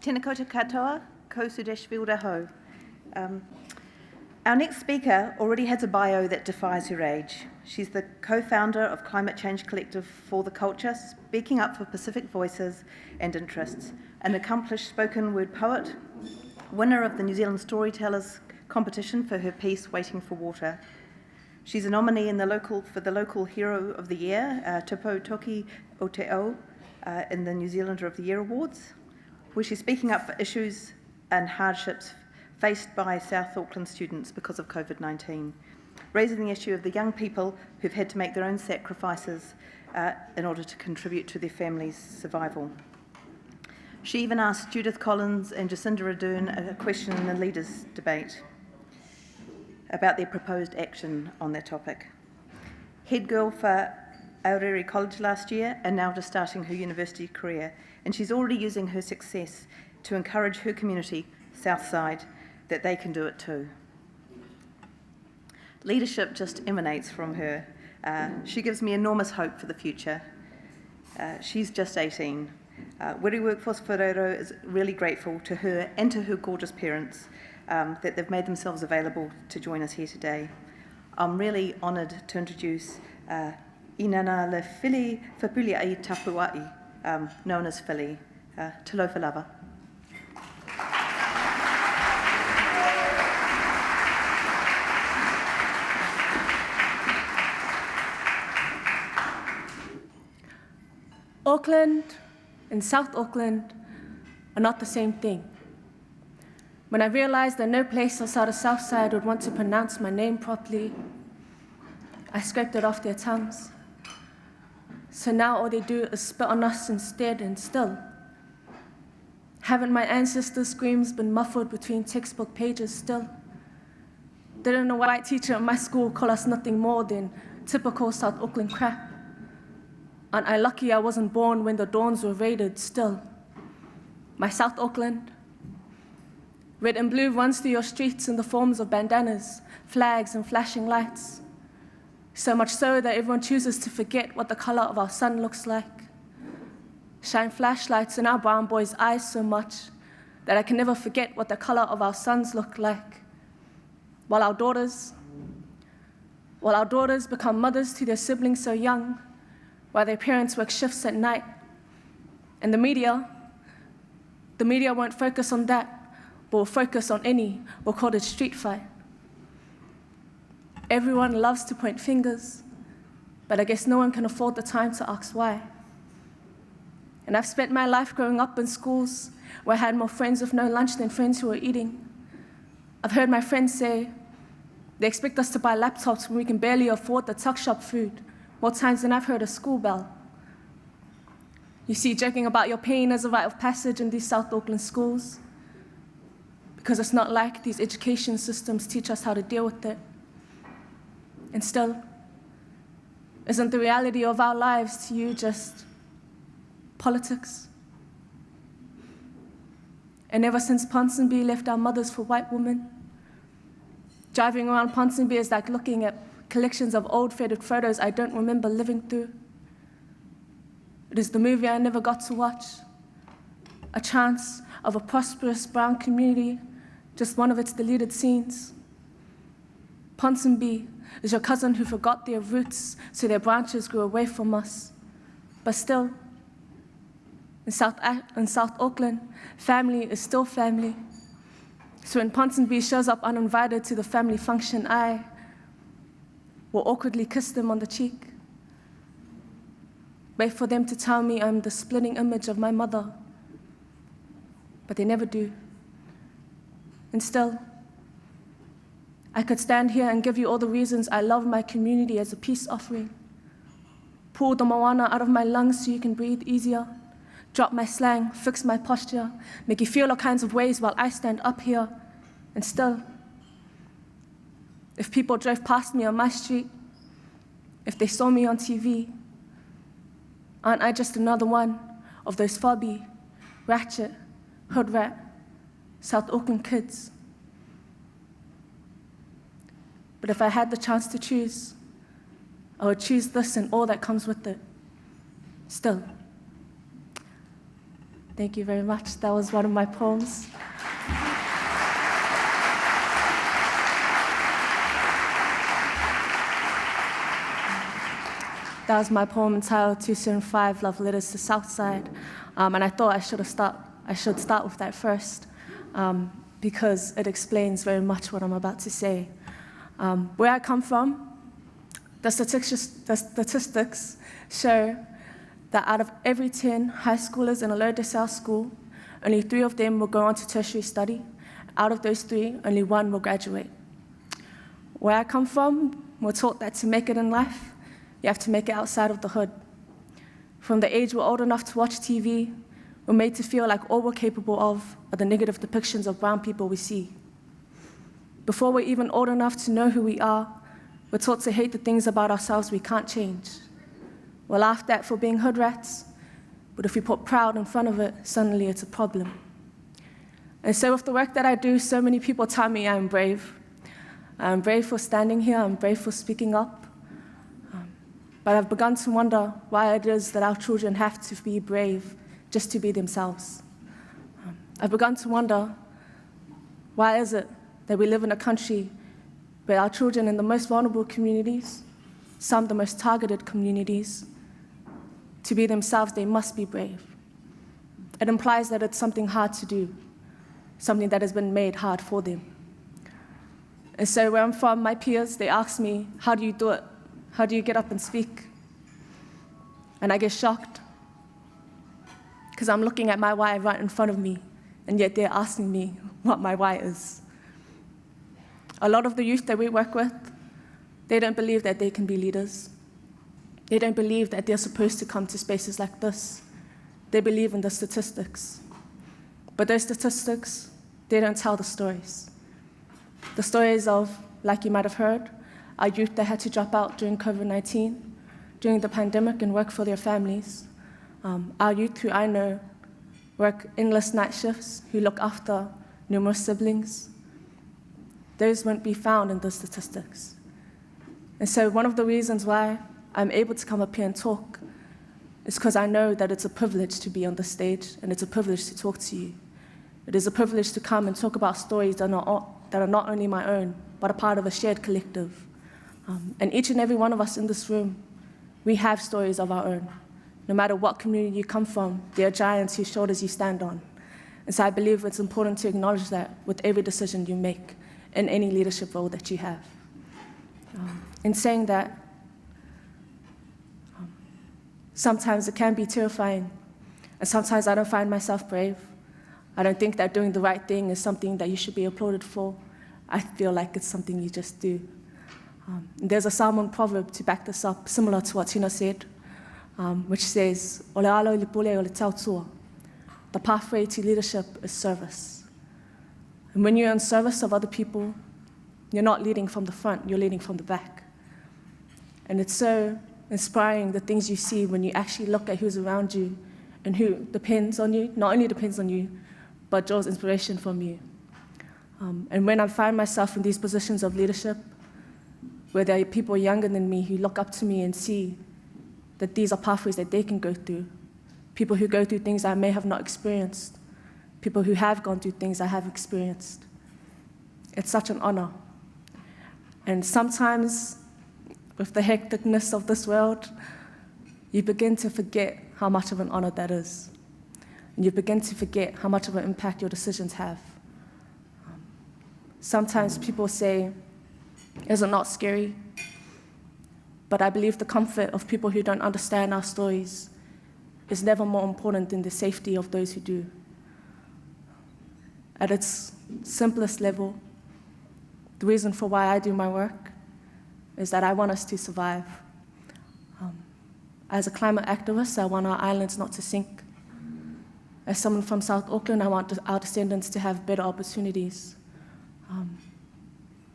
Tēnā koutou katoa, ko Sudeshville Raho. Our next speaker already has a bio that defies her age. She's the co-founder of Climate Change Collective for the Culture, speaking up for Pacific voices and interests, an accomplished spoken word poet, winner of the New Zealand Storytellers competition for her piece Waiting for Water. She's a nominee for the local Hero of the Year, Te Pou Toki o Te Au, in the New Zealander of the Year Awards, where she's speaking up for issues and hardships faced by South Auckland students because of COVID-19, raising the issue of the young people who've had to make their own sacrifices in order to contribute to their families' survival. She even asked Judith Collins and Jacinda Ardern a question in the leaders' debate about their proposed action on that topic. Head girl for Werry College last year and now just starting her university career, and she's already using her success to encourage her community, Southside, that they can do it too. Leadership just emanates from her. She gives me enormous hope for the future. She's just 18. Werry Workforce Whāraurau is really grateful to her and to her gorgeous parents that they've made themselves available to join us here today. I'm really honoured to introduce Aigagalefili Fepulea'i Tapua'i, known as Philly. Talofa lava. Auckland and South Auckland are not the same thing. When I realized that no place outside of Southside would want to pronounce my name properly, I scraped it off their tongues. So now all they do is spit on us instead, and still. Haven't my ancestors' screams been muffled between textbook pages still? Didn't a white teacher at my school call us nothing more than typical South Auckland crap? Aren't I lucky I wasn't born when the dawns were raided still? My South Auckland. Red and blue runs through your streets in the forms of bandanas, flags and flashing lights. So much so that everyone chooses to forget what the color of our sun looks like. Shine flashlights in our brown boys' eyes so much that I can never forget what the color of our suns look like. While our daughters become mothers to their siblings so young, while their parents work shifts at night. And the media won't focus on that, but will focus on we'll call it street fight. Everyone loves to point fingers, but I guess no one can afford the time to ask why. And I've spent my life growing up in schools where I had more friends with no lunch than friends who were eating. I've heard my friends say they expect us to buy laptops when we can barely afford the tuck shop food, more times than I've heard a school bell. You see, joking about your pain as a rite of passage in these South Auckland schools, because it's not like these education systems teach us how to deal with it. And still, isn't the reality of our lives to you just politics? And ever since Ponsonby left our mothers for white women, driving around Ponsonby is like looking at collections of old faded photos I don't remember living through. It is the movie I never got to watch, a chance of a prosperous brown community, just one of its deleted scenes. Ponsonby is your cousin who forgot their roots so their branches grew away from us. But still, in South Auckland, family is still family. So when Ponsonby shows up uninvited to the family function, I will awkwardly kiss them on the cheek. Wait for them to tell me I'm the splitting image of my mother. But they never do. And still, I could stand here and give you all the reasons I love my community as a peace offering. Pull the moana out of my lungs so you can breathe easier. Drop my slang, fix my posture, make you feel all kinds of ways while I stand up here. And still, if people drove past me on my street, if they saw me on TV, aren't I just another one of those fobby, ratchet, hood rat, South Auckland kids? But if I had the chance to choose, I would choose this and all that comes with it. Still. Thank you very much. That was one of my poems. That was my poem entitled 275 Love Letters to Southside. And I thought I should start with that first because it explains very much what I'm about to say. Where I come from, the statistics show that out of every 10 high schoolers in a low decile school, only 3 of them will go on to tertiary study. Out of those 3, only 1 will graduate. Where I come from, we're taught that to make it in life, you have to make it outside of the hood. From the age we're old enough to watch TV, we're made to feel like all we're capable of are the negative depictions of brown people we see. Before we're even old enough to know who we are, we're taught to hate the things about ourselves we can't change. We're laughed at for being hood rats, but if we put proud in front of it, suddenly it's a problem. And so with the work that I do, so many people tell me I'm brave. I'm brave for standing here, I'm brave for speaking up. But I've begun to wonder why it is that our children have to be brave just to be themselves. I've begun to wonder, why is it that we live in a country where our children in the most vulnerable communities, some of the most targeted communities, to be themselves, they must be brave. It implies that it's something hard to do, something that has been made hard for them. And so where I'm from, my peers, they ask me, how do you do it? How do you get up and speak? And I get shocked because I'm looking at my why right in front of me, and yet they're asking me what my why is. A lot of the youth that we work with, they don't believe that they can be leaders. They don't believe that they're supposed to come to spaces like this. They believe in the statistics. But those statistics, they don't tell the stories. The stories of, like you might have heard, our youth that had to drop out during COVID-19, during the pandemic and work for their families. Our youth who I know work endless night shifts, who look after numerous siblings. Those won't be found in the statistics. And so one of the reasons why I'm able to come up here and talk is because I know that it's a privilege to be on the stage and it's a privilege to talk to you. It is a privilege to come and talk about stories that are not only my own, but a part of a shared collective. And each and every one of us in this room, we have stories of our own. No matter what community you come from, there are giants whose shoulders you stand on. And so I believe it's important to acknowledge that with every decision you make in any leadership role that you have. In saying that, sometimes it can be terrifying, and sometimes I don't find myself brave. I don't think that doing the right thing is something that you should be applauded for. I feel like it's something you just do. There's a Samoan proverb to back this up, similar to what Tina said, which says, "O le alo I le pule o le tautua." The pathway to leadership is service. And when you're in service of other people, you're not leading from the front, you're leading from the back. And it's so inspiring, the things you see when you actually look at who's around you and who depends on you, not only depends on you, but draws inspiration from you. And when I find myself in these positions of leadership, where there are people younger than me who look up to me and see that these are pathways that they can go through, people who go through things I may have not experienced, people who have gone through things I have experienced. It's such an honor. And sometimes, with the hecticness of this world, you begin to forget how much of an honor that is. And you begin to forget how much of an impact your decisions have. Sometimes people say, is it not scary? But I believe the comfort of people who don't understand our stories is never more important than the safety of those who do. At its simplest level, the reason for why I do my work is that I want us to survive. As a climate activist, I want our islands not to sink. As someone from South Auckland, I want our descendants to have better opportunities.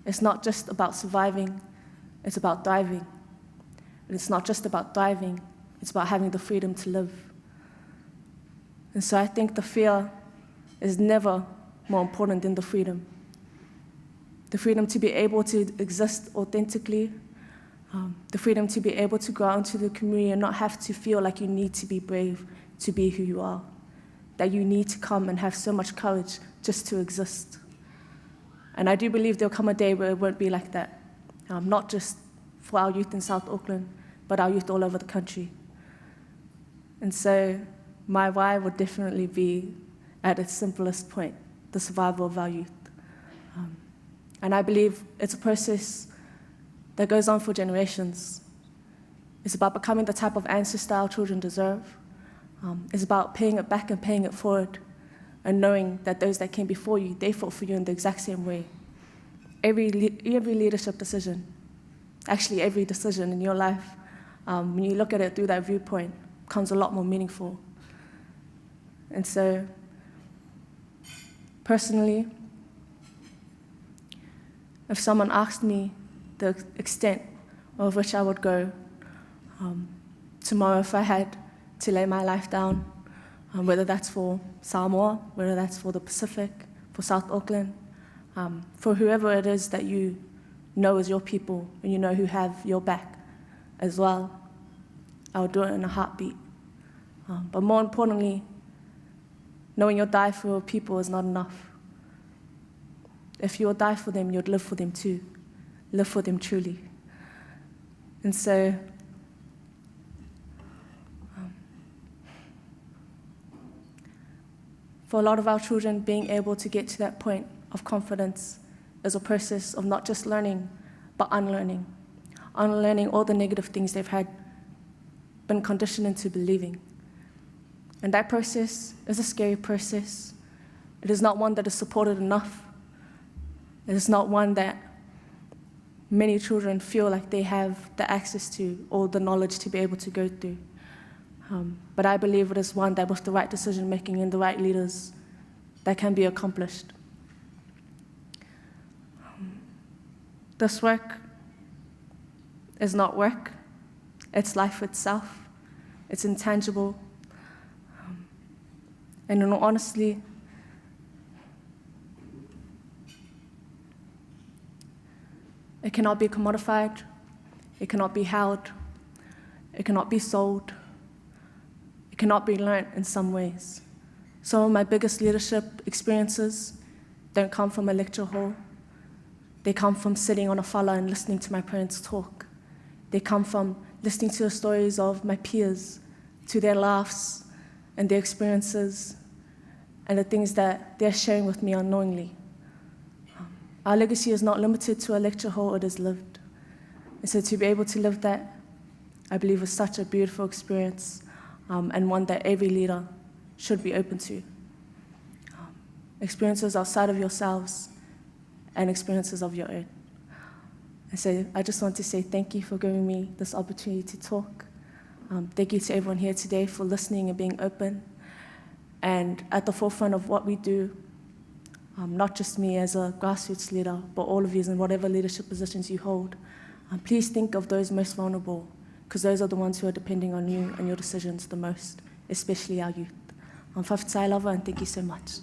It's not just about surviving, it's about thriving. And it's not just about thriving, it's about having the freedom to live. And so I think the fear is never more important than the freedom. The freedom to be able to exist authentically, the freedom to be able to go out into the community and not have to feel like you need to be brave to be who you are. that you need to come and have so much courage just to exist. And I do believe there'll come a day where it won't be like that, not just for our youth in South Auckland, but our youth all over the country. And so my why would definitely be, at its simplest point, the survival of our youth. And I believe it's a process that goes on for generations. It's about becoming the type of ancestor our children deserve. It's about paying it back and paying it forward, and knowing that those that came before you, they fought for you in the exact same way. Every leadership decision, actually every decision in your life, when you look at it through that viewpoint, becomes a lot more meaningful. And so, personally, if someone asked me the extent of which I would go tomorrow if I had to lay my life down, whether that's for Samoa, whether that's for the Pacific, for South Auckland, for whoever it is that you know is your people and you know who have your back as well, I would do it in a heartbeat. But more importantly, knowing you'll die for your people is not enough. If you will die for them, you'd live for them too. Live for them truly. And so, for a lot of our children, being able to get to that point of confidence is a process of not just learning, but unlearning. Unlearning all the negative things they've had been conditioned into believing. And that process is a scary process. It is not one that is supported enough. It is not one that many children feel like they have the access to or the knowledge to be able to go through. But I believe it is one that with the right decision-making and the right leaders, that can be accomplished. This work is not work. It's life itself. It's intangible. And in all honesty, it cannot be commodified. It cannot be held. It cannot be sold. It cannot be learnt in some ways. Some of my biggest leadership experiences don't come from a lecture hall. They come from sitting on a whala and listening to my parents talk. They come from listening to the stories of my peers, to their laughs and their experiences and the things that they're sharing with me unknowingly. Our legacy is not limited to a lecture hall, it is lived. And so to be able to live that, I believe, is such a beautiful experience, and one that every leader should be open to. Experiences outside of yourselves and experiences of your own. And so I just want to say thank you for giving me this opportunity to talk. Thank you to everyone here today for listening and being open. And at the forefront of what we do, not just me as a grassroots leader, but all of you in whatever leadership positions you hold, please think of those most vulnerable, because those are the ones who are depending on you and your decisions the most, especially our youth. Whawhaitai lava, and thank you so much.